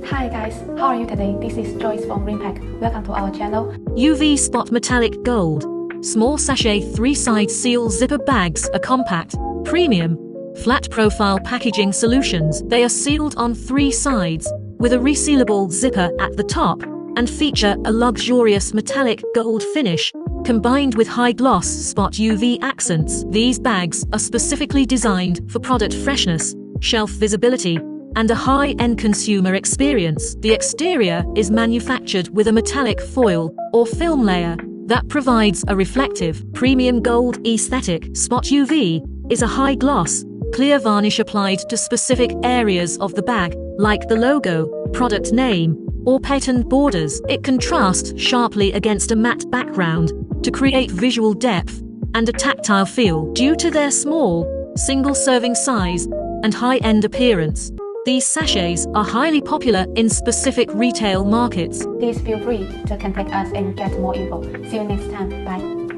Hi guys, how are you today? This is Joyce from Greenpack. Welcome to our channel. UV Spot Metallic Gold. Small sachet 3-side seal zipper bags are compact, premium, flat profile packaging solutions. They are sealed on 3 sides, with a resealable zipper at the top, and feature a luxurious metallic gold finish, combined with high-gloss spot UV accents. These bags are specifically designed for product freshness, shelf visibility, and a high-end consumer experience. The exterior is manufactured with a metallic foil or film layer that provides a reflective, premium gold aesthetic. Spot UV is a high-gloss, clear varnish applied to specific areas of the bag, like the logo, product name, or patterned borders. It contrasts sharply against a matte background to create visual depth and a tactile feel. Due to their small, single-serving size and high-end appearance, these sachets are highly popular in specific retail markets. Please feel free to contact us and get more info. See you next time. Bye.